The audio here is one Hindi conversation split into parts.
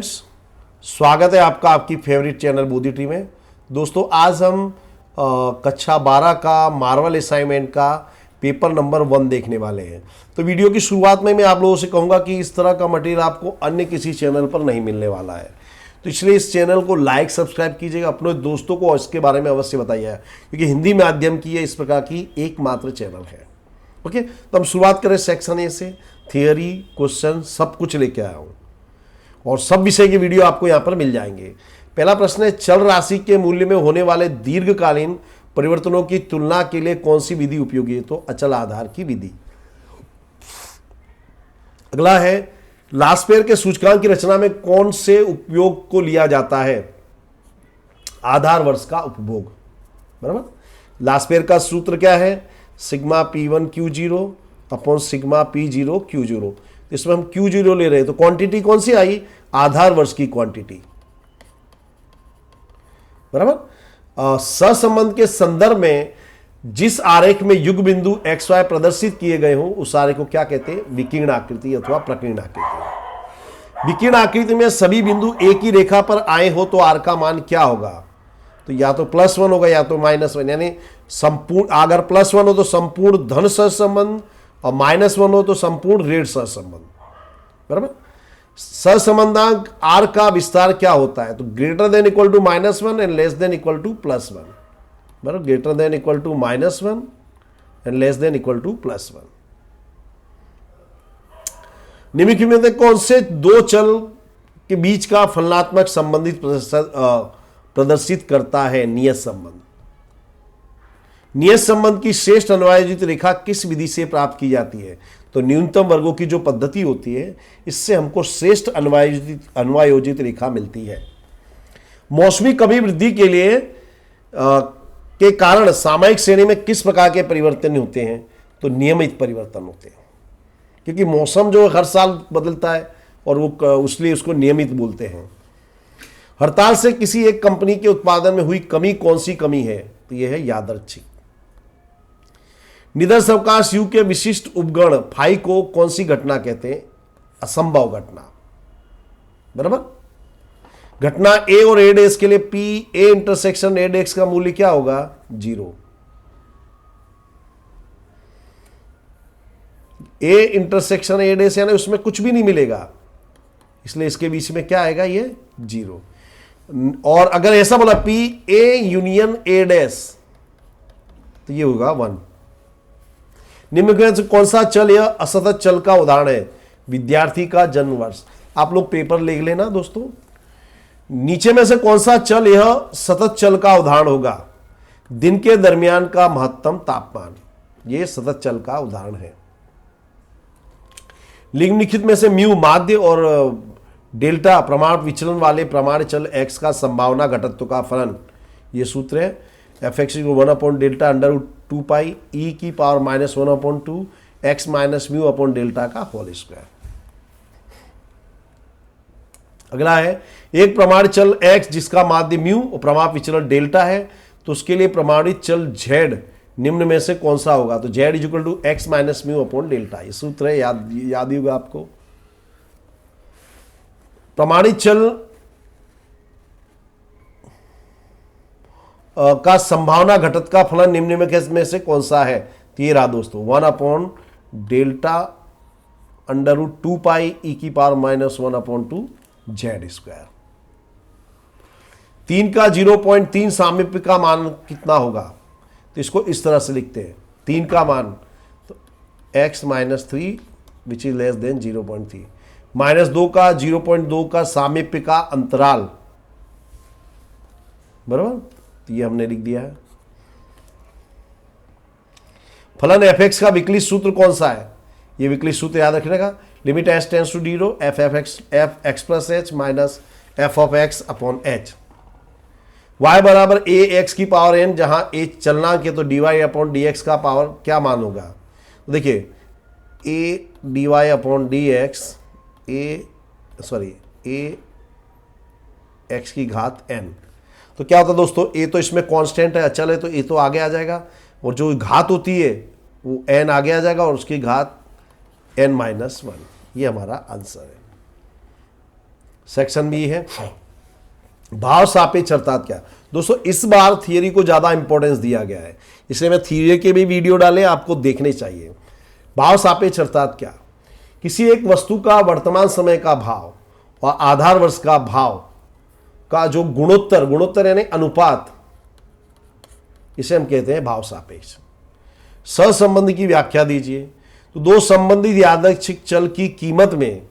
स्वागत है आपका आपकी फेवरेट चैनल बुद्धि ट्री में। दोस्तों आज हम कक्षा 12 का मार्वल असाइनमेंट का पेपर नंबर 1 देखने वाले हैं। तो वीडियो की शुरुआत में मैं आप लोगों से कहूँगा कि इस तरह का मटेरियल आपको अन्य किसी चैनल पर नहीं मिलने वाला है, तो इसलिए इस चैनल को लाइक सब्सक्राइब कीजिएगा, अपने दोस्तों को इसके बारे में अवश्य बताइए, क्योंकि हिंदी माध्यम की इस प्रकार की एकमात्र चैनल है। ओके, तो हम शुरुआत करें सेक्शन ए से। थियरी, क्वेश्चन सब कुछ लेके आया हूँ और सब विषय के वीडियो आपको यहाँ पर मिल जाएंगे। पहला प्रश्न है, चल राशि के मूल्य में होने वाले दीर्घकालीन परिवर्तनों की तुलना के लिए कौन सी विधि उपयोगी है? तो अचल आधार की विधि। अगला है, लास्पेयर के सूचकांक की रचना में कौन से उपयोग को लिया जाता है? आधार वर्ष का उपभोग। बराबर। लास्पेयर का सूत्र क्या है? Sigma P1 Q0 upon sigma P0 Q0। इसमें हम Q0 ले रहे हैं, तो क्वांटिटी कौन सी आई? आधार वर्ष की क्वांटिटी। बराबर। सहसंबंध के संदर्भ में जिस आरेख में युग बिंदु XY प्रदर्शित किए गए हों उस आरेख को क्या कहते हैं? विकीर्ण आकृति अथवा प्रकीर्ण आकृति। विकीर्ण आकृति में सभी बिंदु एक ही रेखा पर आए हो तो आर का मान क्या होगा? तो या तो +1 होगा या तो -1, यानी संपूर्ण, अगर +1 हो तो संपूर्ण धन सहसंबंध और -1 हो तो संपूर्ण ऋण सहसंबंध। बराबर। सहसंबंधांक आर का विस्तार क्या होता है? तो greater than equal to -1 and less than equal to +1। बराबर। Greater than equal to -1 and less than equal to +1। निम्नलिखित में से कौन से दो चल के बीच का फलनात्मक संबंधित प्रदर्शित करता है? नियत संबंध। नियत संबंध की श्रेष्ठ अन्वयोजित रेखा किस विधि से प्राप्त की जाती है? तो न्यूनतम वर्गों की जो पद्धति होती है, इससे हमको श्रेष्ठ अन्वयोजित रेखा मिलती है। मौसमी कमी वृद्धि के लिए के कारण सामयिक श्रेणी में किस प्रकार के परिवर्तन होते हैं? तो नियमित परिवर्तन होते हैं, क्योंकि मौसम जो हर साल बदलता है और वो इसलिए उसको नियमित बोलते हैं। हड़ताल से किसी एक कंपनी के उत्पादन में हुई कमी कौन सी कमी है? तो यह है यादृच्छिक। निदर्श अवकाश यू के विशिष्ट उपगण फाई को कौन सी घटना कहते हैं? असंभव घटना। बराबर। घटना ए और ए डेस के लिए पी ए इंटरसेक्शन ए डेक्स का मूल्य क्या होगा? 0। ए इंटरसेक्शन ए डेस यानी उसमें कुछ भी नहीं मिलेगा, इसलिए इसके बीच में क्या आएगा? ये 0। और अगर ऐसा बोला पी ए यूनियन ए डेस तो ये होगा 1। निम्न से कौन सा चल यह असतत चल का उदाहरण है? विद्यार्थी का जन्म वर्ष। आप लोग पेपर लिख लेना दोस्तों। नीचे में से कौन सा चल यह सतत चल का उदाहरण होगा? दिन के दरमियान का महत्तम तापमान, यह सतत चल का उदाहरण है। निम्नलिखित में से म्यू माध्य और डेल्टा प्रमाण विचलन वाले प्रमाण चल x का संभावना घटत्व का फलन, यह सूत्र है fx 1/डेल्टा √2π e की power -1/2 x minus mu upon delta का होल स्क्वायर। अगला है, एक प्रमाणित चल x जिसका माध्य म्यू और प्रमाप विचलन डेल्टा है, तो उसके लिए प्रमाणित चल z निम्न में से कौन सा होगा? तो z = x minus mu upon delta. ये सूत्र है, याद ही होगा आपको। प्रमाणित चल का संभावना घटत का फलन निम्न में से कौन सा है? तो ये रहा दोस्तों, 1/डेल्टा √2π e की पावर -1/2 z²। 3 का 0.3 सामीप्य का मान कितना होगा? तो इसको इस तरह से लिखते हैं, 3 का मान तो x - 3 which is less than 0.3, -2 का 0.2 का सामीप्य का अंतराल। बराबर, तो ये हमने लिख दिया है। फलन fx का विकलित सूत्र कौन सा है? ये विकलित सूत्र याद रखने का, limit s tends to 0 f(x + h minus f(x) upon h। y बराबर ax की पावर n, जहां a चलनांक है तो dy/dx का पावर क्या मान होगा? तो देखिए a dy/dx a x की घात n, तो क्या होता है दोस्तों? a तो इसमें कांस्टेंट है, अचल है, तो a तो आगे आ जाएगा और जो घात होती है वो n आगे आ जाएगा और उसकी घात n-1। ये हमारा आंसर है। सेक्शन बी है भाव सापेक्ष अर्थात क्या। दोस्तों इस बार थियरी को ज्यादा इंपॉर्टेंस दिया गया है, इसलिए मैं थियरी के भी वीडियो डाले, आपको देखने चाहिए। भाव सापेक्ष अर्थात क्या, किसी एक वस्तु का वर्तमान समय का भाव और आधार वर्ष का भाव का जो गुणोत्तर, गुणोत्तर यानी अनुपात, इसे हम कहते हैं भाव सापेक्ष। सहसंबंध की व्याख्या दीजिए। तो दो संबंधित यादृच्छिक चल की कीमत में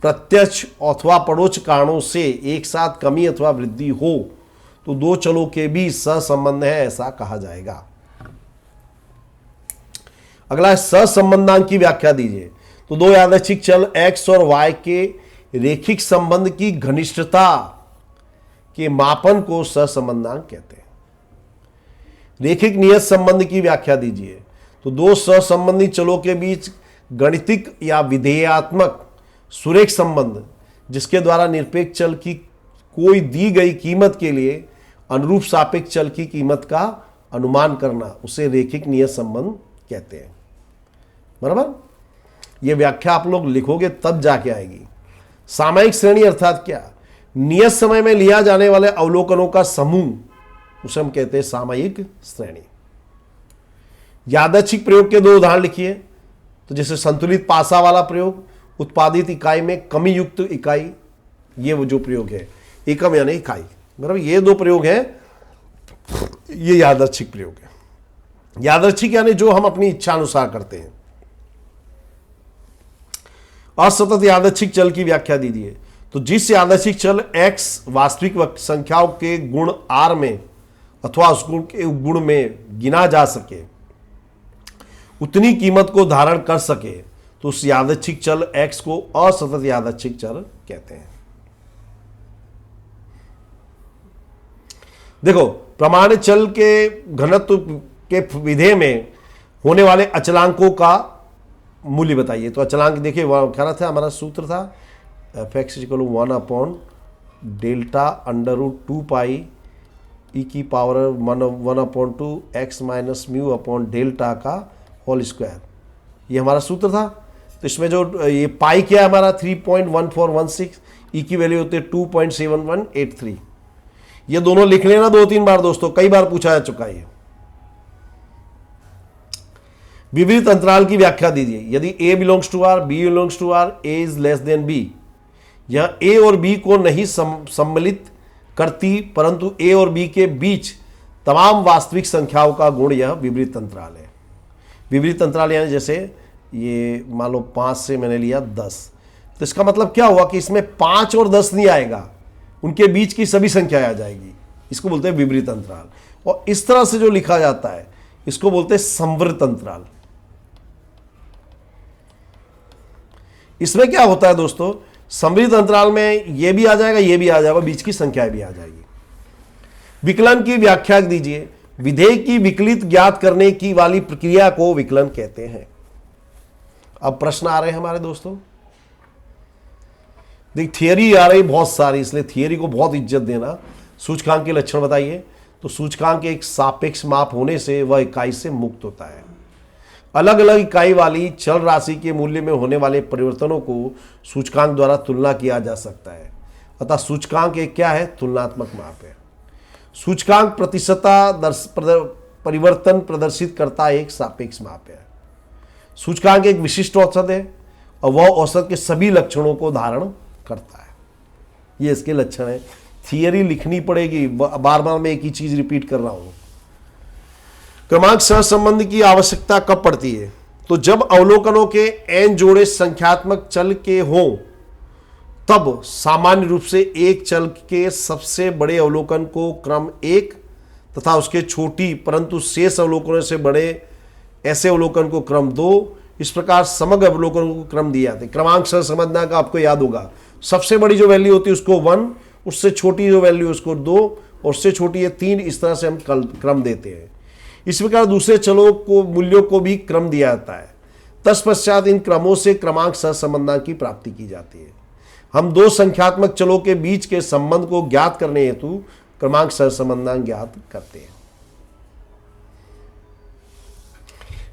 प्रत्यक्ष अथवा परोक्ष कारणों से एक साथ कमी अथवा वृद्धि हो तो दो चलों के बीच सहसंबंध है, ऐसा कहा जाएगा। अगला है सहसंबंधांक की व्याख्या दीजिए। तो दो यादृच्छिक चल x और y के रेखिक संबंध की घनिष्ठता के मापन को सहसंबंधांक कहते हैं। रेखिक नियत संबंध की व्याख्या दीजिए। तो दो सहसंबंधी चलों के बीच गणितिक या विधेयात्मक सुरेख संबंध जिसके द्वारा निरपेक्ष चल की कोई दी गई कीमत के लिए अनुरूप सापेक्ष चल की कीमत का अनुमान करना, उसे रेखिक नियत संबंध कहते हैं। बराबर, यह व्याख्या आप लोग लिखोगे तब जाके आएगी। सामयिक श्रेणी अर्थात क्या, नियत समय में लिया जाने वाले अवलोकनों का समूह, उसे हम कहते हैं सामयिक श्रेणी। यादृच्छिक प्रयोग के दो उदाहरण लिखिए। तो जैसे संतुलित पासा वाला प्रयोग, उत्पादित इकाई में कमी युक्त इकाई, ये वो जो प्रयोग है, एकम यानी इकाई, बराबर, ये दो प्रयोग हैं, ये यादृच्छिक प्रयोग है। यादृच्छिक यानी जो हम अपनी इच्छा अनुसार करते हैं। असतत यादृच्छिक चल की व्याख्या दीजिए। तो जिस यादृच्छिक चल x वास्तविक संख्याओं के गुण r में अथवा उस गुण के गुण में गिना जा सके, उतनी कीमत को धारण कर सके, तो उस यादृच्छिक चल x को असतत यादृच्छिक चल कहते हैं। देखो, प्रमाणित चल के घनत्व के विधेय में होने वाले अचलांकों का मूल्य बताइए। तो अचलांक देखिए, वह क्या था, हमारा सूत्र था fx = 1/डेल्टा√2π e की पावर 1/2 x - μ/डेल्टा का होल स्क्वायर, ये हमारा सूत्र था। तो इसमें जो ये पाई क्या है हमारा 3.1416, ई की वैल्यू होती है 2.7183। ये दोनों लिख लेना 2-3 बार दोस्तों, कई बार पूछा जा चुका है। विपरीत अंतराल की व्याख्या दीजिए। यदि a belongs to r, b belongs to r, a is less than b, यह a और b को नहीं सम्मिलित करती, परंतु a और b के बीच तमाम वास्तविक संख्याओं का गुण यह विपरीत अंतराल है। विपरीत अंतराल यानी जैसे ये मान लो 5 से मैंने लिया 10, तो इसका मतलब क्या हुआ कि इसमें 5 और 10 नहीं आएगा, उनके बीच की सभी संख्याएं आ जाएगी। इसको बोलते हैं विपरीत अंतराल। और इस तरह से जो लिखा जाता है इसको बोलते हैं संवृत अंतराल। इसमें क्या होता है दोस्तों, समृद्ध अंतराल में ये भी आ जाएगा, ये भी आ जाएगा, बीच की संख्या भी आ जाएगी। विकलन की व्याख्या दीजिए। विधेय की विकलित ज्ञात करने की वाली प्रक्रिया को विकलन कहते हैं। अब प्रश्न आ रहे हैं हमारे दोस्तों, देख थियरी आ रही बहुत सारी, इसलिए थियरी को बहुत इज्जत देना। सूचकांक के लक्षण बताइए। तो सूचकांक एक सापेक्ष माप होने से वह इकाई से मुक्त होता है। अलग अलग इकाई वाली चल राशि के मूल्य में होने वाले परिवर्तनों को सूचकांक द्वारा तुलना किया जा सकता है। अतः सूचकांक एक क्या है, तुलनात्मक माप है। सूचकांक प्रतिशतता परिवर्तन प्रदर्शित करता एक सापेक्ष माप है। सूचकांक एक विशिष्ट औसत है और वह औसत के सभी लक्षणों को धारण करता है। ये इसके लक्षण है। थियरी लिखनी पड़ेगी, बार बार मैं एक ही चीज रिपीट कर रहा हूं। क्रमांक सहसंबंध की आवश्यकता कब पड़ती है, तो जब अवलोकनों के n जोड़े संख्यात्मक चल के हों, तब सामान्य रूप से एक चल के सबसे बड़े अवलोकन को क्रम 1 तथा उसके छोटी परंतु शेष अवलोकनों से बड़े ऐसे अवलोकन को क्रम 2, इस प्रकार समग्र अवलोकनों को क्रम दिए जाते हैं। क्रमांक सहसंबंध का आपको याद होगा, सबसे बड़ी जो वैल्यू होती है उसको 1, उससे छोटी जो वैल्यू उसको 2 और उससे छोटी है 3। इस तरह से हम क्रम देते हैं। इस प्रकार दूसरे चलों को मूल्यों को भी क्रम दिया जाता है। तत्पश्चात इन क्रमों से क्रमांक सहसंबंध की प्राप्ति की जाती है। हम दो संख्यात्मक चलों के बीच के संबंध को ज्ञात करने हेतु क्रमांक सहसंबंध ज्ञात करते हैं।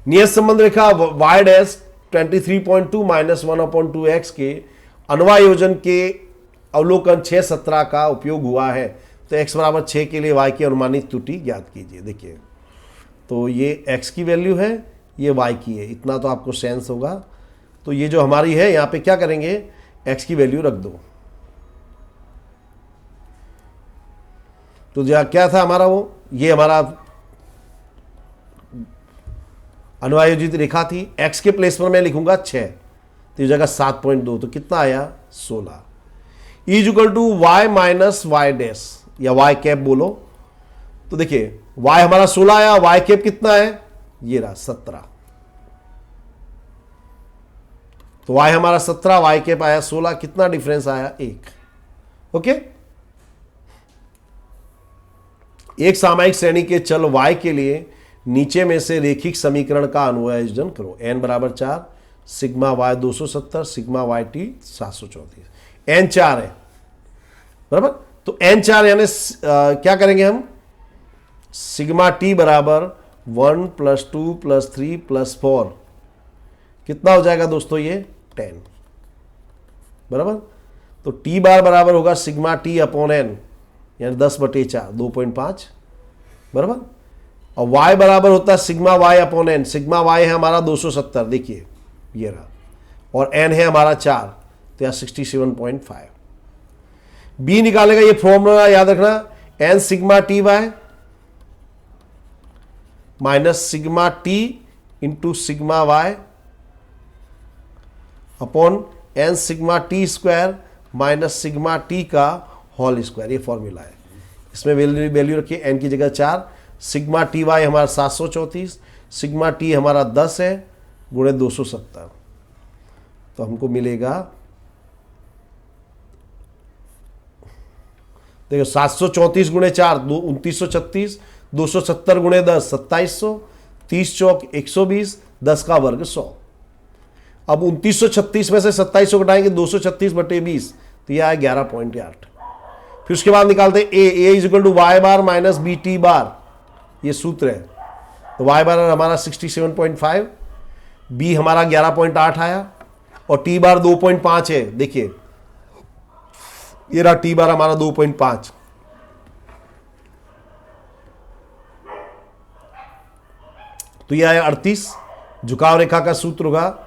नियत संबंध रेखा y' 23.2 - 1/2x के अन्वयोजन के अवलोकन 6-17 का उपयोग हुआ है, तो x बराबर 6 के लिए y की अनुमानित त्रुटि ज्ञात कीजिए। देखिए, तो ये x की वैल्यू है, ये y की है, इतना तो आपको सेंस होगा। तो ये जो हमारी है, यहाँ पे क्या करेंगे, x की वैल्यू रख दो। तो क्या था हमारा वो, ये हमारा अनुआयोजित रेखा थी। x के प्लेस पर मैं लिखूंगा 6, तो इस जगह 7.2, तो कितना आया 16। Is equal to Y minus Y dash या वाई कैप बोलो। तो देखिए y हमारा 16 आया, वाई कैप कितना है, ये रहा 17। तो y हमारा 17, वाई कैप आया 16, कितना डिफरेंस आया 1। ओके, एक सामायिक श्रेणी के चल y के लिए नीचे में से रेखिक समीकरण का अनुआयोजन करो। n बराबर 4, sigma y 270, sigma y t 734, n 4 है बराबर। तो n 4 यानी क्या करेंगे हम, सिग्मा t बराबर 1 + 2 + 3 + 4, कितना हो जाएगा दोस्तों, ये 10 बराबर। तो t बार बराबर होगा सिग्मा t अपॉन n, यानी 10/4 2.5 बराबर। और y बराबर होता है sigma y upon n, sigma y है हमारा 270, देखिए ये रहा, और n है हमारा 4, तो यहाँ 67.5। b निकालेगा, ये फॉर्मूला याद रखना, n sigma T Y minus sigma T into sigma Y upon n sigma T square minus sigma T का होल स्क्वायर, ये फॉर्मूला है। इसमें वैल्यू रखिए, n की जगह 4, सिग्मा टी वाई हमारा 734, सिग्मा टी हमारा 10 है गुणे 270, तो हमको मिलेगा, देखो 734 गुणे 4 2936, 270 गुणे 10 2700, 30 चौक 120, 10 का वर्ग 100। अब 2936 में से 2700 घटाएंगे, 236/20, तो यह आया 11.8। फिर उसके बाद निकालते हैं a is equal to Y bar minus B T bar, ये सूत्र है। तो वाई बार हमारा 67.5, b हमारा 11.8 आया, और t बार 2.5 है, देखिए ये रहा t बार हमारा 2.5। तो ये आया 38। झुकाव रेखा का सूत्र होगा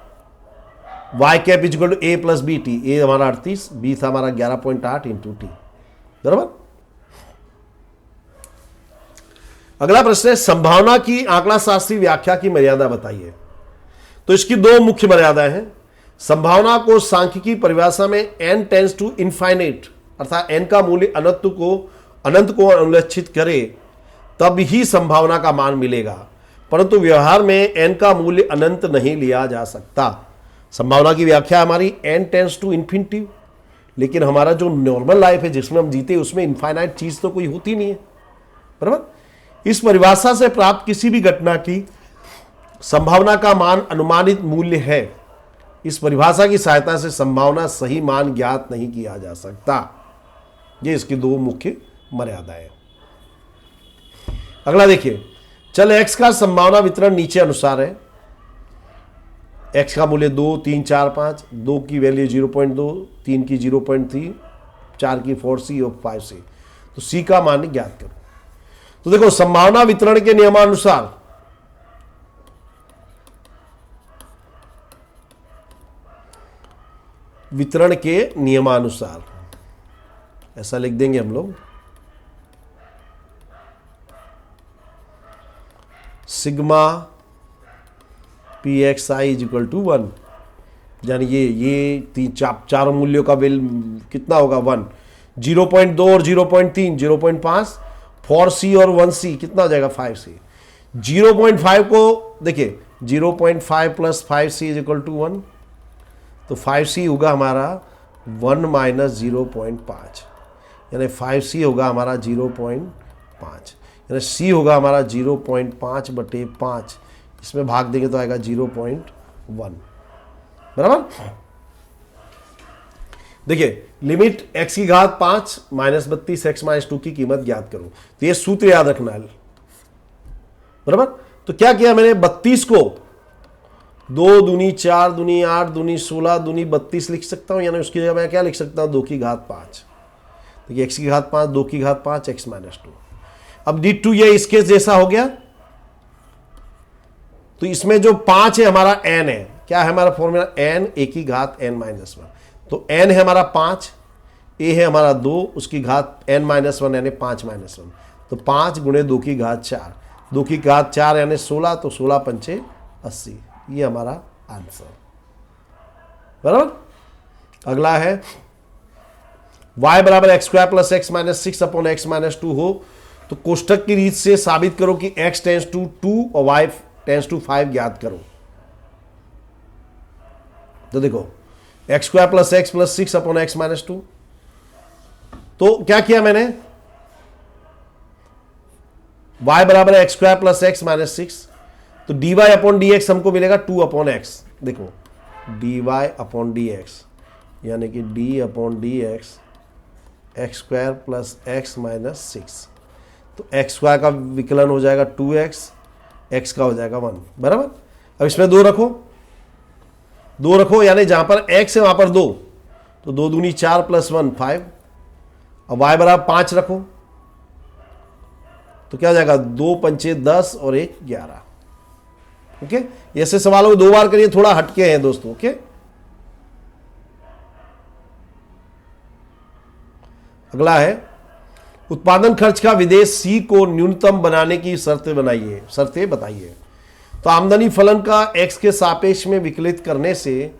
y cap is equal to a plus b t, a हमारा 38, b था हमारा 11.8 इंटू टी बराबर। अगला प्रश्न है, संभावना की आंकड़ा शास्त्रीय व्याख्या की मर्यादा बताइए। तो इसकी दो मुख्य मर्यादाएं हैं। संभावना को सांख्यिकी परिभाषा में n टेंड्स टू इनफाइनाइट, अर्थात n का मूल्य अनंत को अनुलक्षित करे तब ही संभावना का मान मिलेगा, परंतु व्यवहार में n का मूल्य अनंत नहीं लिया जा सकता। संभावना की व्याख्या हमारी n टेंड्स टू इन्फिनिटी, लेकिन हमारा जो नॉर्मल लाइफ है जिसमें हम जीते उसमें इनफाइनाइट चीज तो कोई होती नहीं है बराबर। इस परिभाषा से प्राप्त किसी भी घटना की संभावना का मान अनुमानित मूल्य है। इस परिभाषा की सहायता से संभावना सही मान ज्ञात नहीं किया जा सकता। ये इसकी दो मुख्य मर्यादाएं। अगला देखिए, चल x का संभावना वितरण नीचे अनुसार है। x का मूल्य 2, 3, 4, 5, 2 की वैल्यू 0.2, 3 की 0.3, 4 की 4c और 5c। तो c का मान ज्ञात करो। तो देखो, संभावना वितरण के नियमानुसार ऐसा लिख देंगे हम लोग, sigma P X I is equal to 1, यानी ये चारों मूल्यों का बिल कितना होगा 1, 0.2 और 0.3 0.5, 4c और 1c कितना हो जाएगा 5c। 0.5 को देखिए, 0.5 plus 5c is equal to 1, तो 5c होगा हमारा 1 माइनस 0.5, यानी 5c होगा हमारा 0.5, यानी c होगा हमारा 0.5/5, इसमें भाग देंगे तो आएगा 0.1 बराबर। देखिए, लिमिट x की घात 5 माइनस 32 x माइनस 2 की कीमत ज्ञात करो। तो ये सूत्र याद रखना है बराबर। तो क्या किया मैंने, 32 को 2 दूनी 4 दूनी 8 दूनी 16 दूनी 32 लिख सकता हूँ, यानी उसकी जगह मैं क्या लिख सकता हूँ 2 की घात 5। देखिए x की घात 5, 2 की घात 5, x माइनस 2। अब D2 ये इसके जैसा हो गया, तो इसमें जो 5 है हमारा n है, क्या है हमारा फॉर्मूला n a की घात n माइनस 1। तो n है हमारा 5, a है हमारा 2, उसकी घात n माइनस 1 यानी 5 माइनस 1, तो 5 गुणे 2 की घात 4, 2 की घात 4 यानी 16, तो 16 पंचे 80, ये हमारा आंसर। बराबर। अगला है y बराबर x square plus x minus 6 upon x minus 2 हो तो कोष्टक की रीत से साबित करो कि x टेंस टू 2 और y टेंस टू 5 ज्ञात करो। तो देखो x square plus x plus 6 upon x minus 2, तो क्या किया मैंने, y बराबर x square plus x minus 6, तो dy अपॉन डी एक्स हमको मिलेगा 2 अपॉन एक्स। देखो dy अपॉन डी एक्स यानी कि d upon D x x square plus x minus 6, तो एक्स स्क्वायर का विकलन हो जाएगा 2x, x का हो जाएगा 1। बराबर। अब इसमें 2 रखो, 2 रखो यानी जहां पर x है वहां पर 2, तो 2 दूनी 4 प्लस 1 5। अब y बराबर 5 रखो, तो क्या हो जाएगा 2 पंचे 10 और 1 11। ओके, ऐसे सवालों को 2 बार करिए, थोड़ा हटके हैं दोस्तों। ओके, अगला है उत्पादन खर्च का विदेश सी को न्यूनतम बनाने की शर्तें बताइए। तो आमदनी फलन का x के सापेक्ष में विकलित करने से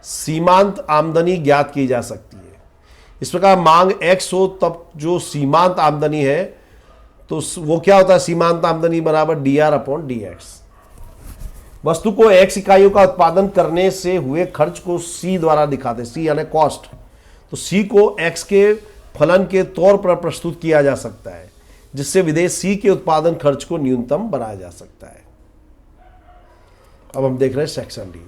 सीमांत आमदनी ज्ञात की जा सकती है। इस प्रकार मांग x हो तब जो सीमांत आमदनी है तो वो क्या होता है, सीमांत आमदनी बराबर dr अपॉन dx। वस्तु को x इकाइयों का उत्पादन करने से हुए खर्च को c द्वारा दिखाते, c यानी कॉस्ट, तो c को x के फलन के तौर पर प्रस्तुत किया जा सकता है जिससे विदेश सी के उत्पादन खर्च को न्यूनतम बनाया जा सकता है। अब हम देख रहे हैं सेक्शन डी।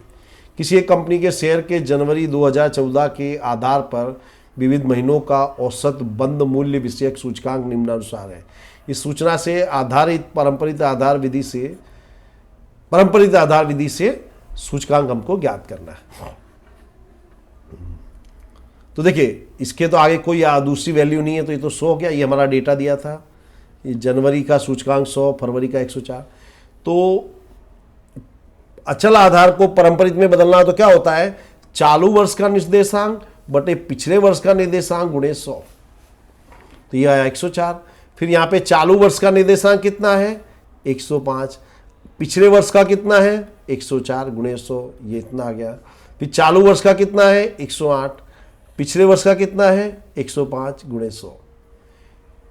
किसी एक कंपनी के शेयर के जनवरी 2014 के आधार पर विविध महीनों का औसत बंद मूल्य विषयक सूचकांक निम्नानुसार है। इस सूचना से आधारित पारंपरिक आधार विधि से सूचकांक हमको ज्ञात करना है। तो देखिए इसके तो आगे कोई दूसरी वैल्यू नहीं है, तो ये तो 100 हो गया, ये हमारा डेटा दिया था, ये जनवरी का सूचकांक 100, फरवरी का 104। तो अचल आधार को पारंपरिक में बदलना तो क्या होता है, चालू वर्ष का निर्देशांक बटे पिछले वर्ष का निर्देशांक गुणे 100, तो ये आया 104। फिर यहाँ पे चालू वर्ष का निर्देशांक कितना है 105, पिछले वर्ष का कितना है 104 गुणे 100, ये इतना आ गया। फिर चालू वर्ष का कितना है 108, पिछले वर्ष का कितना है 105 गुणे 100।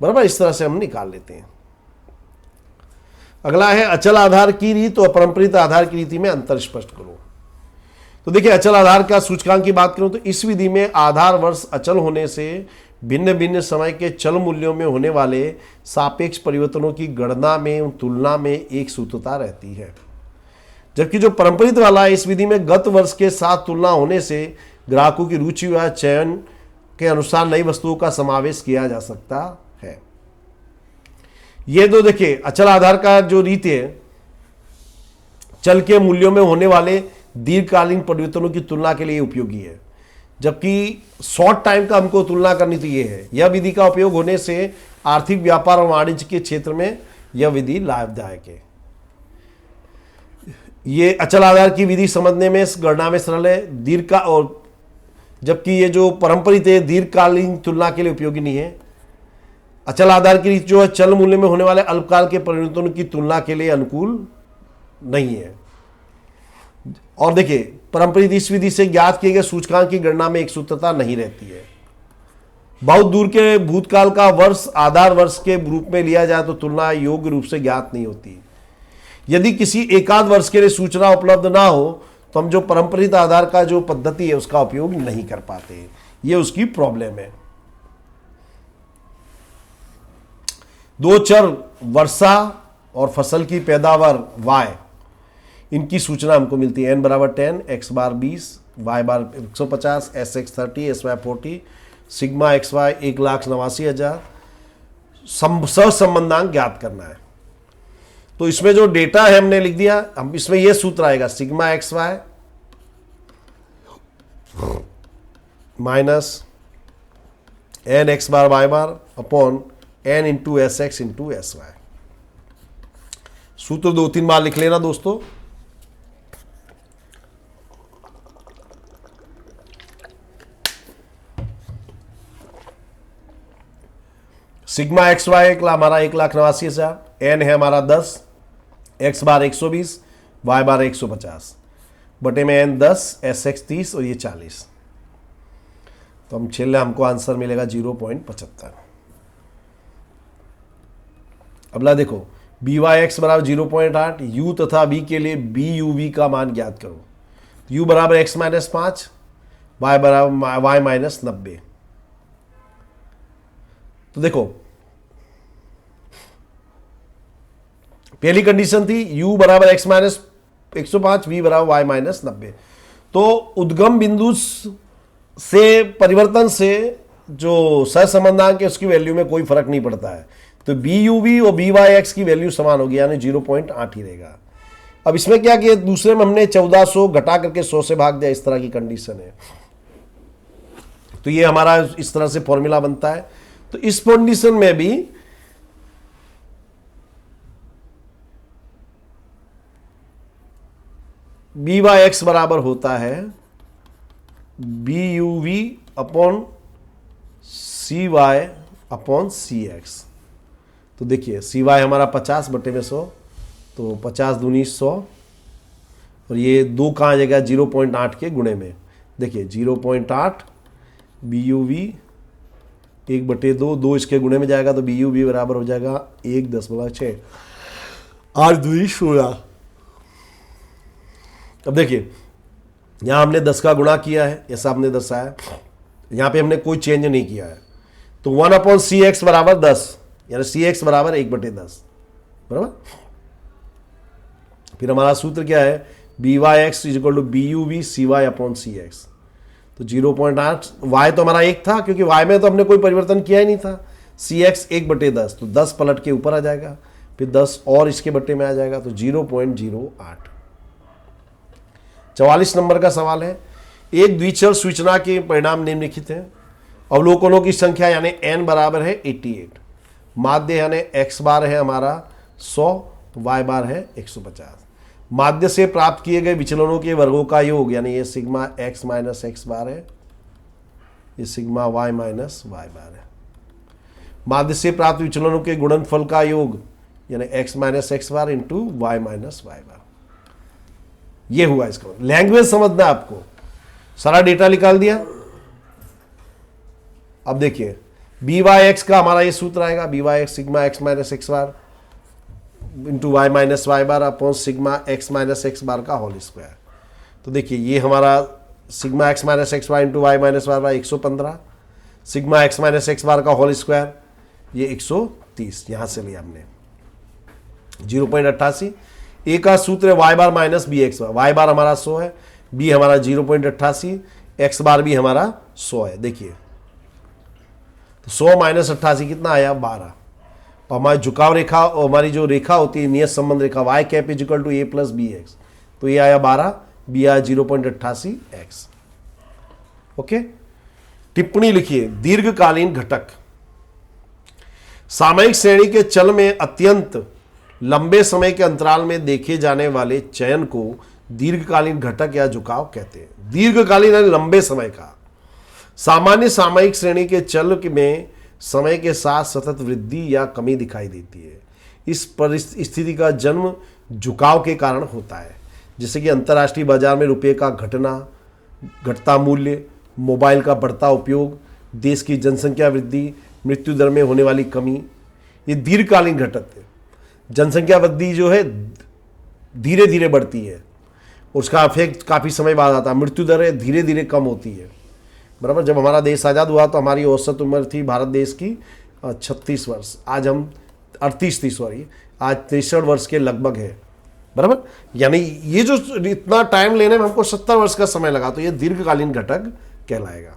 बराबर, इस तरह से हम निकाल लेते हैं। अगला है अचल आधार की रीत और पारंपरिक आधार की रीति में अंतर स्पष्ट करो। तो देखिए अचल आधार का सूचकांक की बात करूं तो इस विधि में आधार वर्ष अचल होने से भिन्न भिन्न समय के चल मूल्यों में होने वाले सापेक्ष परिवर्तनों की गणना में तुलना में एक सूत्रता रहती है, जबकि जो पारंपरिक वाला है इस विधि में गत वर्ष के साथ तुलना होने से ग्राहकों की रुचि व चयन के अनुसार नई वस्तुओं का समावेश किया जा सकता है। ये तो देखिए अचल आधार का जो रीत है चल के मूल्यों में होने वाले दीर्घकालीन परिवर्तनों की तुलना के लिए उपयोगी है, जबकि शॉर्ट टाइम का हमको तुलना करनी तो ये है। यह विधि का उपयोग होने से आर्थिक व्यापार और वाणिज्य के क्षेत्र में यह विधि लाभदायक है। ये अचल आधार की विधि समझने में गणना में सरल है, और जबकि ये जो पारंपरिक है दीर्घकालीन तुलना के लिए उपयोगी नहीं है। अचल आधार की रीत जो है चल मूल्य में होने वाले अल्पकाल के परिवर्तनों की तुलना के लिए अनुकूल नहीं है। और देखिए पारंपरिक इस विधि से ज्ञात किए गए सूचकांक की गणना में एक सूत्रता नहीं रहती है। बहुत दूर के भूतकाल का वर्ष आधार वर्ष के रूप में लिया जाए तो तुलना योग्य रूप से ज्ञात नहीं होती। यदि किसी एकाध वर्ष के लिए सूचना उपलब्ध ना हो तो हम जो पारंपरिक आधार का जो पद्धति है उसका उपयोग नहीं कर पाते, ये उसकी प्रॉब्लम है। दो चर वर्षा और फसल की पैदावार y, इनकी सूचना हमको मिलती है। n बराबर 10, x बार 20, y बार 150, sx 30, sy 40, सिग्मा xy 1,89,000। सहसंबंधांक ज्ञात करना है। तो इसमें जो डेटा है हमने लिख दिया, हम इसमें ये सूत्र आएगा sigma x y minus n x bar y bar upon n into s x into s y. सूत्र 2-3 बार लिख लेना दोस्तों। सिग्मा एक्स वाई हमारा 1,89,000, एन है हमारा 10, एक्स बार 120, वाई बार 150, बटे में एन 10, एस एक्स 30 और ये 40। तो हम छेले हमको आंसर मिलेगा 0.75। अगला देखो बी वाई एक्स बराबर 0.8, यू तथा बी के लिए बी यू वी का मान ज्ञात करो। यू बराबर एक्स माइनस 5, वाई बराबर वाई माइनस 90। तो देखो पहली कंडीशन थी u बराबर एक्स माइनस 105, वी बराबर वाई माइनस 90। तो उद्गम बिंदु से परिवर्तन से जो सहसंबंधांक है उसकी वैल्यू में कोई फर्क नहीं पड़ता है। तो बी यू वी और बी वाई एक्स की वैल्यू समान होगी, यानी 0.8 ही रहेगा। अब इसमें क्या किया, दूसरे में हमने 1400 घटा करके 100 से भाग दिया, इस तरह की कंडीशन है। तो ये हमारा इस तरह से फॉर्मूला बनता है। तो इस कंडीशन में भी बी वाई एक्स बराबर होता है B U V upon C Y upon C X. तो देखिए सी वाई हमारा 50 बटे में 100, तो 50 दूनी 100, और ये 2 कहाँ आ जाएगा 0.8 के गुणे में। देखिए 0.8 बी यू वी 1/2, 2 इसके गुणे में जाएगा तो बी यू वी बराबर हो जाएगा 1.6, 8 दूनी 16। अब देखिए यहां हमने 10 का गुणा किया है, ऐसा हमने दर्शाया, यहां पे हमने कोई चेंज नहीं किया है। तो 1/सी एक्स बराबर 10, यानी सी एक्स बराबर 1/10 बराबर। फिर हमारा सूत्र क्या है, B Y X is equal to B U V C Y upon C X. तो 0.8, वाई तो हमारा 1 था क्योंकि वाई में तो हमने कोई परिवर्तन किया ही नहीं था। सी एक्स 1/10, तो 10 पलट के ऊपर आ जाएगा, फिर 10 और इसके बटे में आ जाएगा, तो 0.08। 44 नंबर का सवाल है, एक द्विचर सूचना के परिणाम निम्नलिखित हैं। अवलोकनों की संख्या यानी n बराबर है 88, माध्य यानी x बार है हमारा 100, y बार है 150। माध्य से प्राप्त किए गए विचलनों के वर्गों का योग, यानी ये सिग्मा x माइनस एक्स बार है, ये सिग्मा y माइनस वाई बार है। माध्य से प्राप्त विचलनों के गुणनफल का योग, यानी x minus x bar into y minus y बार। ये हुआ इसका। लैंग्वेज समझना है आपको, सारा डेटा निकाल दिया। अब देखिए बी वाई एक्स का हमारा ये सूत्र आएगा, b Y x sigma x minus x bar into y minus y bar upon sigma x minus x bar का होल स्क्वायर। तो देखिए ये हमारा sigma x minus x bar into y minus y bar 115, sigma x minus x bar का होल स्क्वायर ये 130, यहां से लिया हमने 0.88। ए का सूत्र है Y bar minus B x bar, y बार हमारा 100 है, बी हमारा 0.88, एक्स बार भी हमारा 100 है। देखिए तो 100 माइनस 88 कितना आया 12। और हमारी झुकाव रेखा और हमारी जो रेखा होती है नियत संबंध रेखा y cap is equal to a plus b x, तो ये आया 12, बी आया 0.88 एक्स। ओके, टिप्पणी लिखिए, दीर्घकालीन घटक सामयिक श्रेणी के चल में अत्यंत लंबे समय के अंतराल में देखे जाने वाले चयन को दीर्घकालीन घटक या झुकाव कहते हैं। दीर्घकालीन यानी लंबे समय का। सामान्य सामयिक श्रेणी के चल में समय के साथ सतत वृद्धि या कमी दिखाई देती है। इस परिस्थिति का जन्म झुकाव के कारण होता है, जैसे कि अंतर्राष्ट्रीय बाजार में रुपये का घटता मूल्य, मोबाइल का बढ़ता उपयोग, देश की जनसंख्या वृद्धि, मृत्यु दर में होने वाली कमी। ये दीर्घकालीन घटक है। जनसंख्या वृद्धि जो है धीरे धीरे बढ़ती है, उसका इफेक्ट काफ़ी समय बाद आता है। मृत्यु दर धीरे धीरे कम होती है, बराबर। जब हमारा देश आज़ाद हुआ तो हमारी औसत उम्र थी भारत देश की 36 वर्ष, आज हम 38 सॉरी आज 63 वर्ष के लगभग है, बराबर। यानी ये जो इतना टाइम लेने में हमको 70 वर्ष का समय लगा, तो ये दीर्घकालीन घटक कहलाएगा।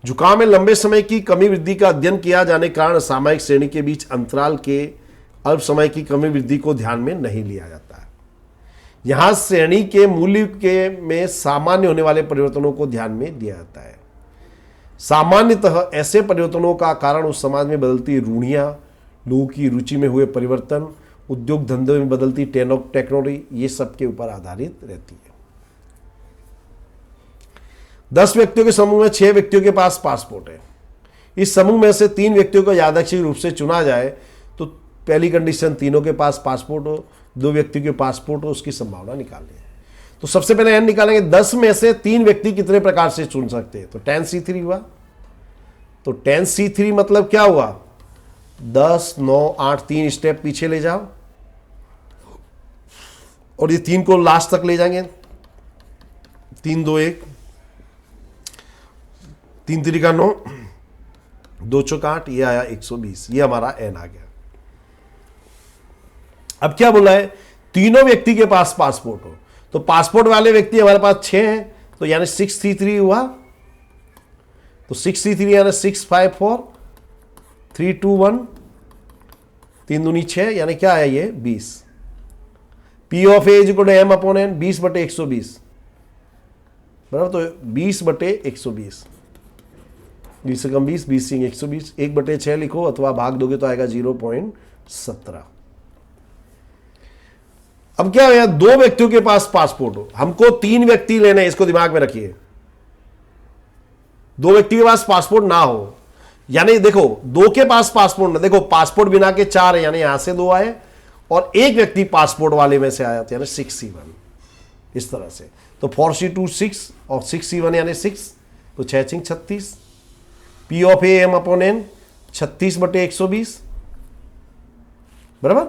झुकाव में लंबे समय की कमी वृद्धि का अध्ययन किया जाने के कारण सामयिक श्रेणी के बीच अंतराल के अल्प समय की कमी वृद्धि को ध्यान में नहीं लिया जाता है। यहां श्रेणी के मूल्य के में सामान्य होने वाले परिवर्तनों को ध्यान में लिया जाता है। सामान्यतः ऐसे परिवर्तनों का कारण उस समाज में बदलती रूढ़ियां, लोगों की रुचि में हुए परिवर्तन, उद्योग धंधे में बदलती टेक्नोलॉजी, ये सब के ऊपर आधारित रहती है। 10 व्यक्तियों के समूह में 6 व्यक्तियों के पास पासपोर्ट है। इस समूह में से 3 व्यक्तियों को यादृच्छिक रूप से चुना जाए तो पहली कंडीशन तीनों के पास पासपोर्ट हो, 2 व्यक्तियों के पासपोर्ट हो, उसकी संभावना निकालनी है। तो सबसे पहले एन निकालेंगे, 10 में से 3 व्यक्ति कितने प्रकार से चुन सकते हैं। तो 10C3 हुआ। तो 10C3 मतलब क्या हुआ, 10, 9, 8, 3 स्टेप पीछे ले जाओ और ये 3 को लास्ट तक ले जाएंगे। 3, 2, 1, 3 3 का 9, 2 चौक 8, ये आया 120। ये हमारा एन आ गया। अब क्या बोला है, तीनों व्यक्ति के पास पासपोर्ट हो। तो पासपोर्ट वाले व्यक्ति हमारे पास 6 हैं, तो यानी 6C3 हुआ। तो 6C3 यानी 6, 5, 4, 3, 2, 1, 3 दूनी 6, यानी क्या है ये 20। P of A is M upon N, 20/120 बराबर। तो 20/120, 20 से कम 20, 20 से 120, 1/6 लिखो अथवा भाग दोगे तो आएगा 0.17। अब क्या है, 2 व्यक्तियों के पास पासपोर्ट हो, हमको 3 व्यक्ति लेने, इसको दिमाग में रखिए। 2 व्यक्ति के पास पासपोर्ट ना हो, यानी देखो 2 के पास पासपोर्ट ना, देखो पासपोर्ट बिना के 4 है, यानी यहां से 2 आए और 1 व्यक्ति पासपोर्ट वाले में से आया, यानी 6C1 इस तरह से। तो 4C2 6 और 6C1 यानी 6, तो 6 6 36। P of A M upon N 36/120 बराबर।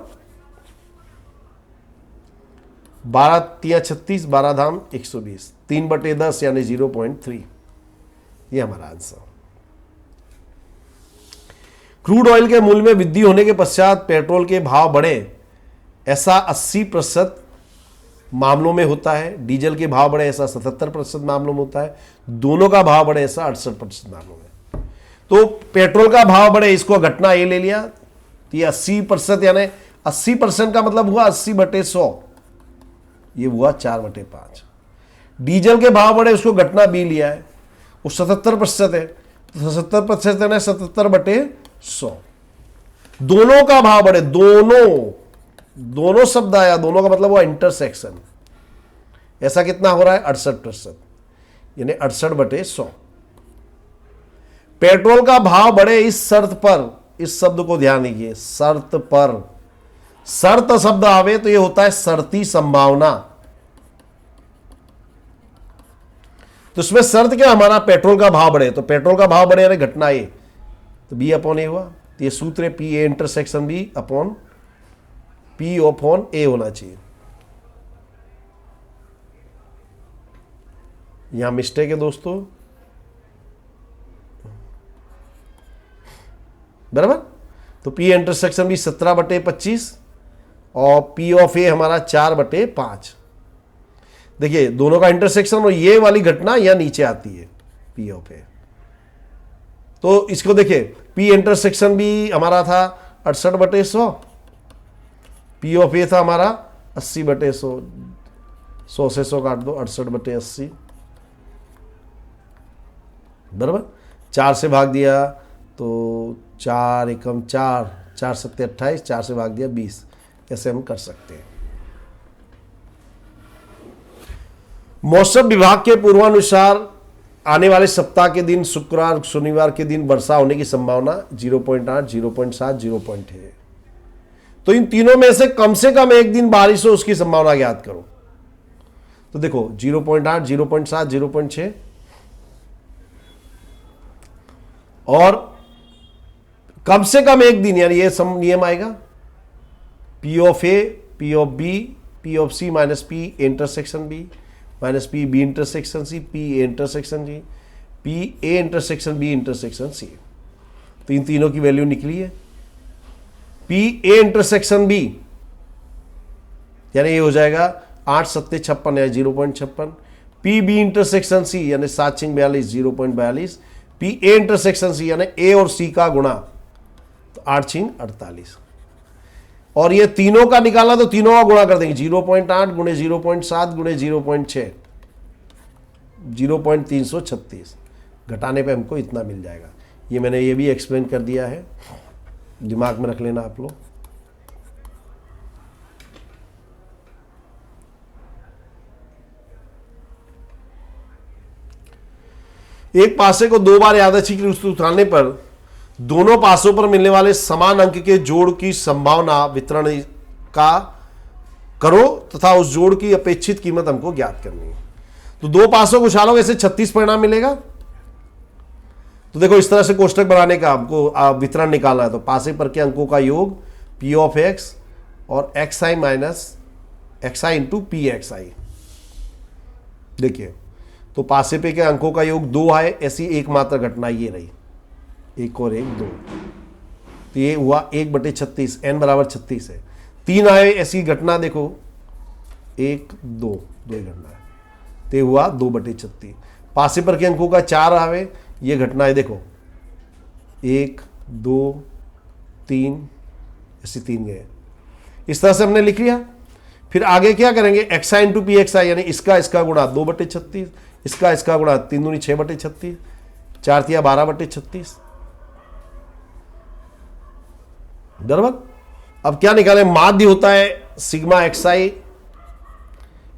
12 3 36, 12 धाम 120, 3/10 यानी 0.3। ये हमारा आंसर। क्रूड ऑयल के मूल्य में वृद्धि होने के पश्चात पेट्रोल के भाव बढ़े, ऐसा 80% मामलों में होता है। डीजल के भाव बढ़े, ऐसा 77% मामलों में होता है। दोनों का भाव बढ़े, ऐसा 68% मामलों में। तो पेट्रोल का भाव बढ़े, इसको घटना ए ले लिया, तो ये 80%, यानी 80% का मतलब हुआ 80/100, ये हुआ 4/5। डीजल के भाव बढ़े, उसको घटना बी लिया है, वो 77% है, तो 77% यानी 77/100। दोनों का भाव बढ़े, दोनों शब्द आया, दोनों का मतलब हुआ इंटरसेक्शन, ऐसा कितना हो रहा है 68%, यानी 68/100। पेट्रोल का भाव बढ़े इस शर्त पर, इस शब्द को ध्यान दीजिए, शर्त पर। शर्त शब्द आवे तो ये होता है शर्ती संभावना। तो इसमें शर्त क्या, हमारा पेट्रोल का भाव बढ़े, तो पेट्रोल का भाव बढ़े यानी घटना ए, तो बी अपॉन ए हुआ। तो ये सूत्र है p A intersection b upon p upon a होना चाहिए। यहां मिस्टेक है दोस्तों, बराबर। तो पी इंटरसेक्शन बी 17/25 और पी ऑफ ए हमारा 4/5। देखिए दोनों का इंटरसेक्शन और ये वाली घटना यहां नीचे आती है पी ऑफ ए। तो इसको देखिए, पी इंटरसेक्शन भी हमारा था 68/100, पी ऑफ ए था हमारा 80/100, 100 से 100 काट दो, 68/80 बराबर। 4 से भाग दिया तो 4 एकम 4, 4 7 28, 4 से भाग दिया 20, ऐसे हम कर सकते हैं। मौसम विभाग के पूर्वानुसार आने वाले सप्ताह के दिन शुक्रवार शनिवार के दिन वर्षा होने की संभावना 0.8, 0.7, 0.6 है। तो इन तीनों में से कम एक दिन बारिश हो, उसकी संभावना ज्ञात करो। तो देखो 0.8, 0.7, 0.6 और कम से कम एक दिन, यानी ये सम नियम आएगा, P of A, P of B, P of C minus P intersection B minus P B intersection C, P A intersection G, P A intersection B intersection C. तो इन तीनों की वैल्यू निकली है। पी ए इंटरसेक्शन बी यानी ये हो जाएगा 8 7 56 या 0.56। पी बी इंटरसेक्शन सी यानी 7 6 42, 0.42। पी ए इंटरसेक्शन सी यानी ए और सी का गुणा, तो 8 6 48। और ये तीनों का निकाला तो तीनों का गुणा कर देंगे, 0.8 गुणे 0.7 गुणे 0.6, 0.336, घटाने पे हमको इतना मिल जाएगा। ये मैंने ये भी एक्सप्लेन कर दिया है, दिमाग में रख लेना आप लोग। एक पासे को दो बार यादृच्छिक रूप से उठाने पर दोनों पासों पर मिलने वाले समान अंक के जोड़ की संभावना वितरण का करो तथा उस जोड़ की अपेक्षित कीमत हमको ज्ञात करनी है। तो दो पासों को उछालोगे ऐसे 36 परिणाम मिलेगा। तो देखो इस तरह से कोष्टक बनाने का हमको वितरण निकालना है। तो पासे पर के अंकों का योग पी ऑफ एक्स और एक्स आई माइनस एक्स आई इंटू पी एक्स आई। देखिए तो पासे पे के अंकों का योग 2 आए, ऐसी एकमात्र घटना ये रही, 1 और 1 2, तो ये हुआ 1/36, n बराबर 36 है। 3 आए, ऐसी घटना देखो 1 2 ही घटना है, तो ये हुआ 2/36। पासे पर के अंकों का 4 आवे, ये घटना है देखो 1 2 3, ऐसे 3 गए। इस तरह से हमने लिख लिया। फिर आगे क्या करेंगे, एक्स आई इंटू पी एक्स आई, यानी इसका गुणा 2/36, इसका गुणा 3 दूनी 6/36, 4 तिया 12/36 बराबर। अब क्या निकाले, माध्य होता है सिग्मा एक्स आई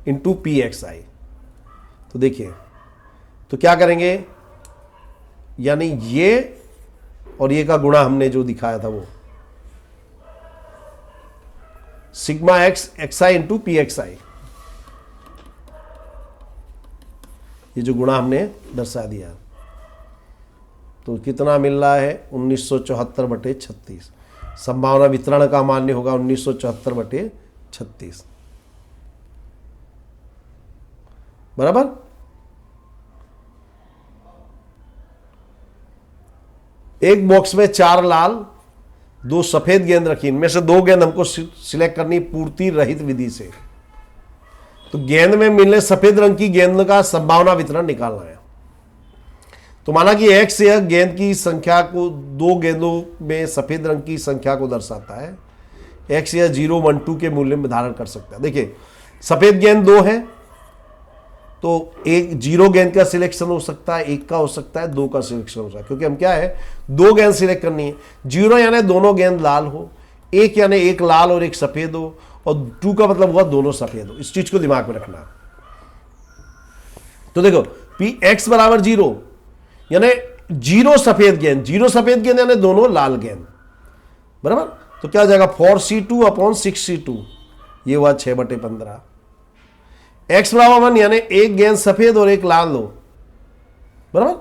इंटू पी एक्स आई। तो देखिए तो क्या करेंगे, यानी ये और ये का गुणा हमने जो दिखाया था वो सिग्मा एक्स एक्स आई इंटू पी एक्स आई, ये जो गुणा हमने दर्शा दिया। तो कितना मिल रहा है, 1974/36। संभावना वितरण का मान्य होगा 1974/36 बराबर। एक बॉक्स में 4 लाल 2 सफेद गेंद रखी, इनमें से 2 गेंद हमको सिलेक्ट करनी पूर्ति रहित विधि से। तो गेंद में मिलने सफेद रंग की गेंद का संभावना वितरण निकालना है। तो माना कि x यह गेंद की संख्या को 2 गेंदों में सफेद रंग की संख्या को दर्शाता है। x यह 0 1 2 के मूल्य में धारण कर सकता है। देखिए सफेद गेंद 2 है, तो एक 0 गेंद का सिलेक्शन हो सकता है, 1 का हो सकता है, 2 का सिलेक्शन हो सकता है, क्योंकि हम क्या है 2 गेंद सिलेक्ट करनी है। 0 यानी दोनों गेंद लाल हो, 1 यानी 1 लाल और 1 सफेद हो, और 2 का मतलब हुआ दोनों सफेद हो। इस चीज को दिमाग में रखना। तो देखो पी एक्स बराबर 0 यानी 0 सफेद गेंद, 0 सफेद गेंद यानी दोनों लाल गेंद बराबर। तो क्या हो जाएगा 4c2/6c2, ये हुआ 6/15। एक्स बराबर 1 यानी 1 गेंद सफेद और 1 लाल हो बराबर।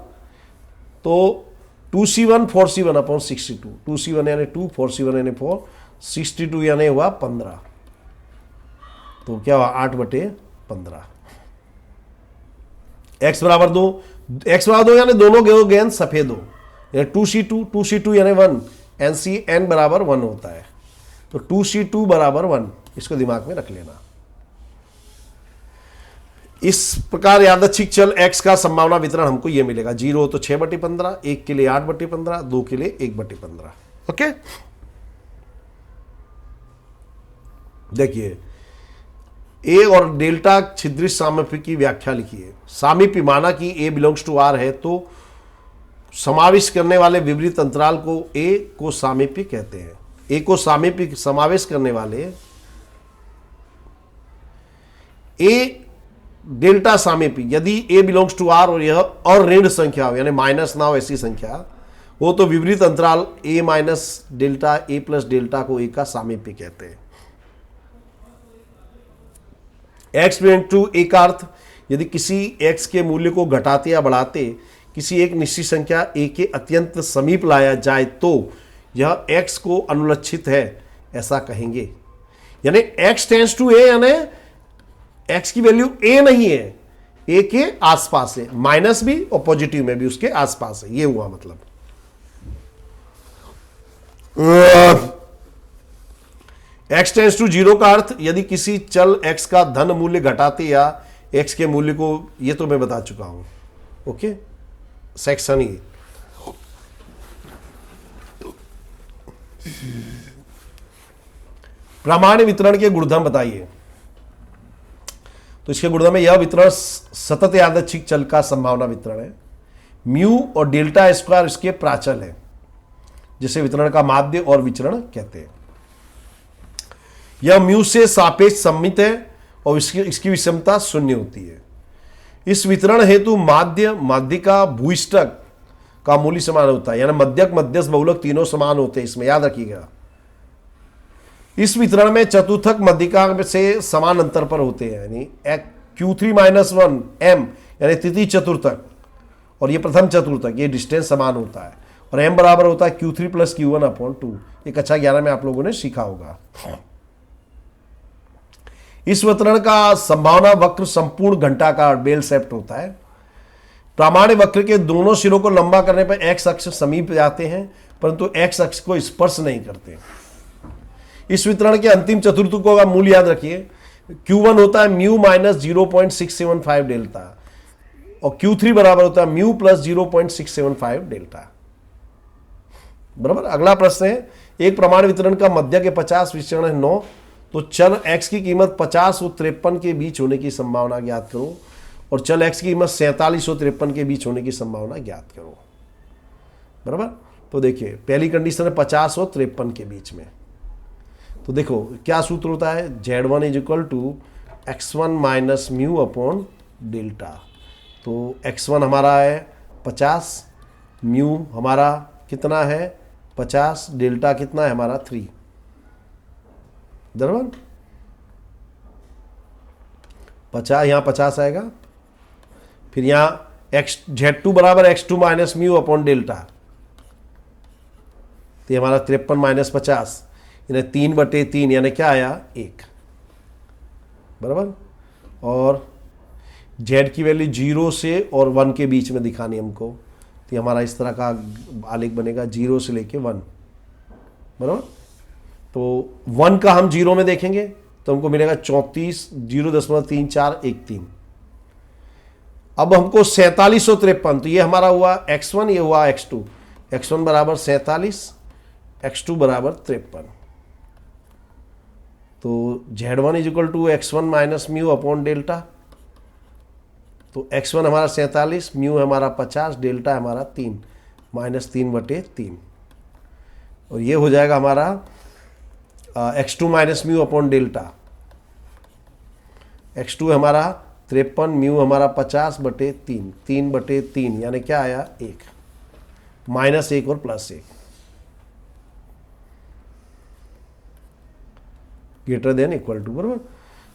तो 2c1 4c1/62, 2c1 यानी 2, 4c1 यानी 4, 62 यानी हुआ 15। तो क्या हुआ 8/15। एक्स बराबर 2, एक्स बराबर 2 यानी दोनों गेंद सफेद हो, यानी 2c2 यानी 1, n बराबर 1 होता है। तो 2c2 बराबर 1, इसको दिमाग में रख लेना। इस प्रकार यादृच्छिक चल x का संभावना वितरण हमको ये मिलेगा। 0 तो 6/15, 1 के लिए 8/15, 2 के लिए 1/15। ओके, देखिए ए और डेल्टा छिद्रित सामीप्य की व्याख्या लिखिए। सामीप्य माना कि ए बिलोंग्स टू आर है, तो समावेश करने वाले विपरीत अंतराल को ए को सामीप्य कहते हैं। ए को सामीप्य समावेश करने वाले ए डेल्टा सामीप्य, यदि ए बिलोंग्स टू आर और यह और ऋण संख्या हो, यानी माइनस ना हो ऐसी संख्या हो, तो विपरीत अंतराल ए minus delta A plus delta को ए का सामीप्य कहते हैं। एक्स बिलोंग टू ए का अर्थ, यदि किसी एक्स के मूल्य को घटाते या बढ़ाते किसी एक निश्चित संख्या ए के अत्यंत समीप लाया जाए तो यह एक्स को अनुलक्षित है, ऐसा कहेंगे। यानी एक्स टेंड्स टू ए, यानी एक्स की वैल्यू ए नहीं है, ए के आसपास है, माइनस भी और पॉजिटिव में भी उसके आसपास है, ये हुआ मतलब। एक्स टेंड्स टू 0 का अर्थ, यदि किसी चल एक्स का धन मूल्य घटाते या एक्स के मूल्य को, ये तो मैं बता चुका हूं। Okay, section E. प्रामाण्य वितरण के गुणधर्म बताइए। तो इसके गुणधर्म में यह वितरण सतत यादृच्छिक चल का संभावना वितरण है। म्यू और डेल्टा स्क्वायर इसके प्राचल है, जिसे वितरण का माध्य और विचरण कहते हैं। यह म्यू से सापेक्ष सममित है और इसकी विषमता शून्य होती है। इस वितरण हेतु माध्यिका भूइष्ठक का मूल्य समान होता है, यानी मध्यक, मध्यस्थ, बहुलक तीनों समान होते हैं। इसमें याद रखिएगा, इस वितरण में चतुर्थक मध्यिका से समान अंतर पर होते हैं, यानी Q3 - 1 M, यानी तृतीय चतुर्थक और ये प्रथम चतुर्थक, ये डिस्टेंस समान होता है और M बराबर होता है Q3 + Q1/2। ये कक्षा 11 में आप लोगों ने सीखा होगा। इस वितरण का संभावना वक्र संपूर्ण घंटाकार बेल शेप्ड होता है। प्रामाण्य वक्र के दोनों सिरों को लंबा करने पर एक्स अक्ष समीप जाते हैं, परंतु एक्स अक्ष को स्पर्श नहीं करते। इस वितरण के अंतिम चतुर्थकों का मूल्य याद रखिए। Q1 होता है म्यू माइनस 0.675 डेल्टा और Q3 बराबर होता है म्यू प्लस 0.675 डेल्टा। बराबर। अगला प्रश्न है, एक प्रमाण वितरण का मध्य के 50, विचरण है 9, तो चल x की कीमत 50 और 53 के बीच होने की संभावना ज्ञात करो और चल x की कीमत 47 और 53 के बीच होने की संभावना ज्ञात करो। बराबर। तो देखिए, पहली कंडीशन है 50 और 53 के बीच में। तो देखो क्या सूत्र होता है, Z1 = x1 - μ/डेल्टा। तो x1 हमारा है 50, म्यू हमारा कितना है 50, डेल्टा कितना है हमारा 3। बराबर। 50, यहाँ 50 आएगा, फिर यहाँ Z2 बराबर x2 - μ/डेल्टा, तो ये हमारा 53 - 50 यानी 3/3, यानी क्या आया 1। बराबर। और Z की वैल्यू 0 से और 1 के बीच में दिखानी हमको, तो हमारा इस तरह का आलेख बनेगा 0 से लेके 1। बराबर। तो 1 का हम 0 में देखेंगे तो हमको मिलेगा 34, 0.3413। अब हमको 47 और 53, तो ये हमारा हुआ x1, ये हुआ x2। x1 बराबर 47, x2 बराबर 53। तो Z1 = x1 - μ/डेल्टा। तो x1 हमारा 47, म्यू हमारा 50, डेल्टा हमारा 3 -3/3 और ये हो जाएगा हमारा x2 - μ/डेल्टा। x2 हमारा 53, म्यू हमारा 50/3, 3/3 यानी क्या आया 1, -1 और +1 > बराबर।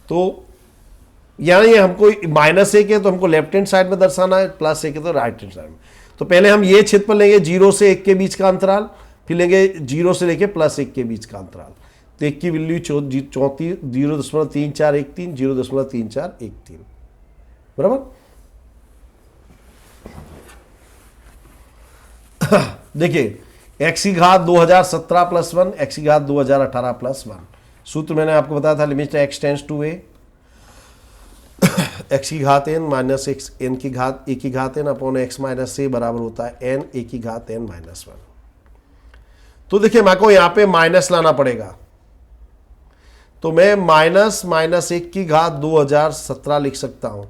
तो यानी हमको -1 है तो हमको लेफ्ट हैंड साइड में दर्शाना है, +1 है तो राइट हैंड साइड में। तो पहले हम ये क्षेत्रफल लेंगे 0 से 1 के बीच का अंतराल, फिर लेंगे 0 से लेके +1 के बीच का अंतराल। तो 1 की वैल्यू 34, 0.3413, 0.3413। बराबर। देखिए, x की घात 2017 + 1, x की घात 2018 + 1। सूत्र मैंने आपको बताया था, limit x tends to a, x की घात n माइनस x n की घात a की घात n upon x minus a बराबर होता है n a की घात n - 1। तो देखिए, मेरे को यहाँ पे माइनस लाना पड़ेगा, तो मैं -1 की घात 2017 लिख सकता हूँ।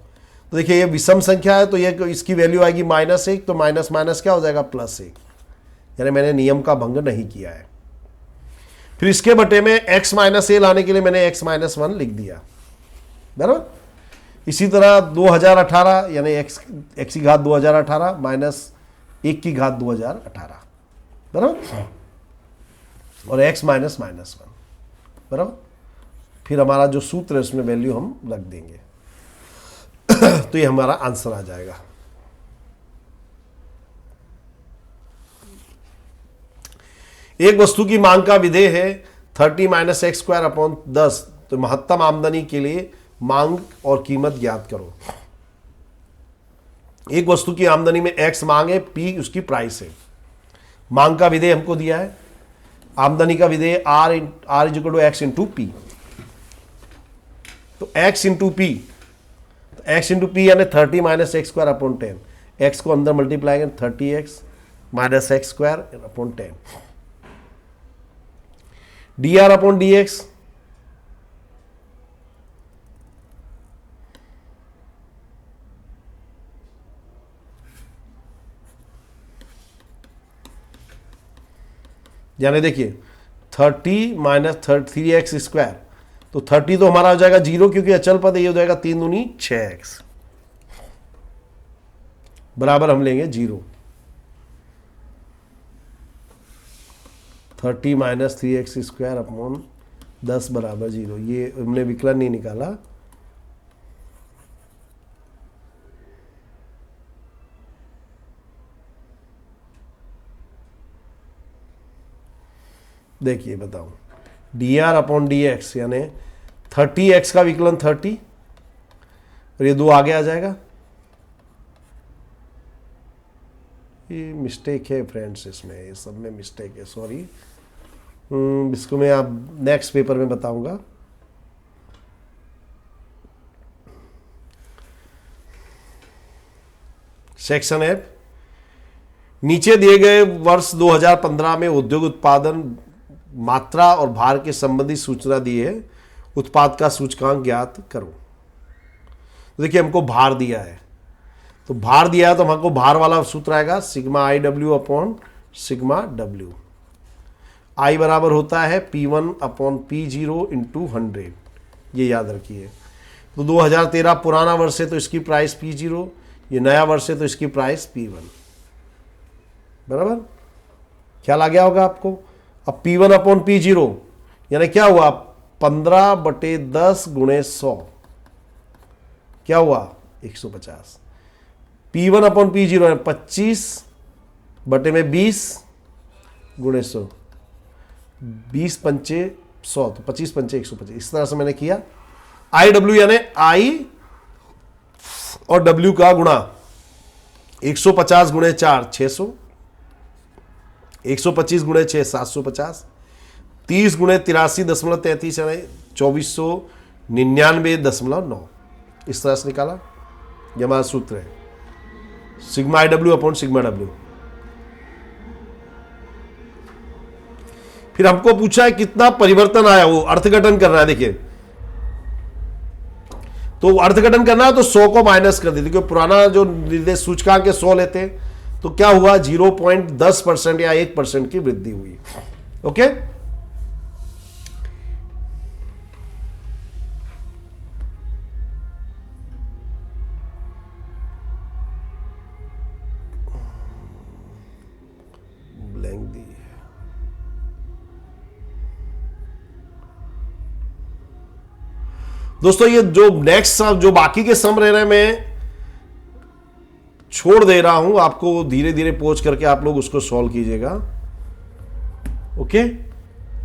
तो देखिए, ये विषम संख्या है तो ये इसकी वैल्यू आएगी -1, तो माइनस माइनस क्या हो जाएगा +1, यानी मैंने नियम का भंग नहीं किया है। फिर इसके बटे में x - a लाने के लिए मैंने x - 1 लिख दिया। बराबर। इसी तरह 2018 यानी x की घात 2018 - 1 की घात 2018। बराबर। और x - 1। बराबर। फिर हमारा जो सूत्र है उसमें वैल्यू हम रख देंगे तो ये हमारा आंसर आ जाएगा। एक वस्तु की मांग का विधेय है 30 - x² / 10। तो महत्तम आमदनी के लिए मांग और कीमत ज्ञात करो। एक वस्तु की आमदनी में x मांग है, p उसकी प्राइस है। मांग का विधेय हमको दिया है, आमदनी का विधेय r = x × p। तो x × p, तो x × p यानी 30 - x² / 10। x को अंदर मल्टीप्लाई करें 30x - x² / 10। dr/dx यानी देखिए 30 माइनस 3x², तो 30 तो हमारा हो जाएगा 0 क्योंकि अचल पद ये हो जाएगा 3 दूनी 6x बराबर हम लेंगे 0। 30 माइनस 3x² अपॉन 10 बराबर 0। ये हमने विकलन नहीं निकाला, देखिए बताओ dr अपॉन dx यानी 30x का विकलन 30 और ये 2 आगे आ जाएगा। ये मिस्टेक है फ्रेंड्स, इसमें ये सब में मिस्टेक है, सॉरी। इसको मैं आप नेक्स्ट पेपर में बताऊंगा। सेक्शन एफ, नीचे दिए गए वर्ष 2015 में उद्योग उत्पादन मात्रा और भार के संबंधी सूचना दी है, उत्पाद का सूचकांक ज्ञात करो। तो देखिए हमको भार दिया है, तो भार दिया है तो हमको भार वाला सूत्र आएगा sigma IW upon sigma W। I बराबर होता है P1 अपॉन P0 इंटू 100, ये याद रखिए। तो 2013 पुराना वर्ष है तो इसकी प्राइस P0, ये नया वर्ष है तो इसकी प्राइस P1, बराबर ख्याल आ गया होगा आपको। अब P1 अपॉन P0 यानी क्या हुआ 15/10 गुणे 100, क्या हुआ 150। P1 अपॉन P0 है 25/20 गुणे 100, 20 पंचे 100 तो 25 पंचे 125। इस तरह से मैंने किया। IW यानी I और W का गुणा 150 गुणे 4 600, 125 गुणे 6 750, 30 गुणे 83.33 यानी 2499.9। इस तरह से निकाला। यह हमारा सूत्र है sigma IW upon sigma W। फिर हमको पूछा है कितना परिवर्तन आया, वो अर्थघटन करना है। देखिए तो अर्थघटन करना है तो 100 को माइनस कर दीजिए, क्योंकि पुराना जो निर्देश सूचकांक के 100 लेते तो क्या हुआ 0.10% या 1% की वृद्धि हुई। ओके, ब्लैंक दी। दोस्तों ये जो नेक्स्ट जो बाकी के सम रह रहे मैं छोड़ दे रहा हूं, आपको धीरे धीरे पोंछ करके आप लोग उसको सॉल्व कीजिएगा। ओके,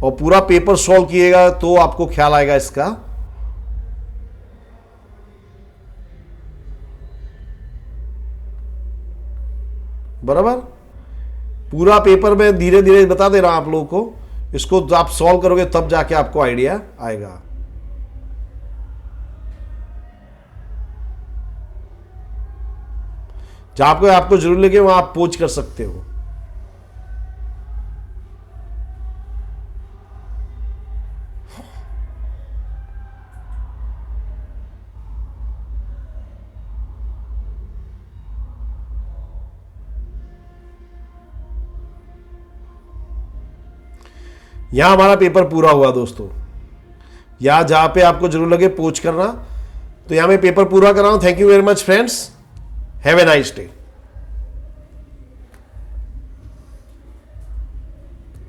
और पूरा पेपर सॉल्व किएगा तो आपको ख्याल आएगा इसका। बराबर, पूरा पेपर में धीरे धीरे बता दे रहा हूं आप लोगों को, इसको आप सॉल्व करोगे तब जाके आपको आइडिया आएगा। जहां पे आपको जरूर लगे वहां आप पोंछ कर सकते हो। यहां हमारा पेपर पूरा हुआ दोस्तों। यहां जहां पे आपको जरूर लगे पोंछ करना, तो यहां मैं पेपर पूरा कर रहा हूं। Thank you very much friends, have a nice day.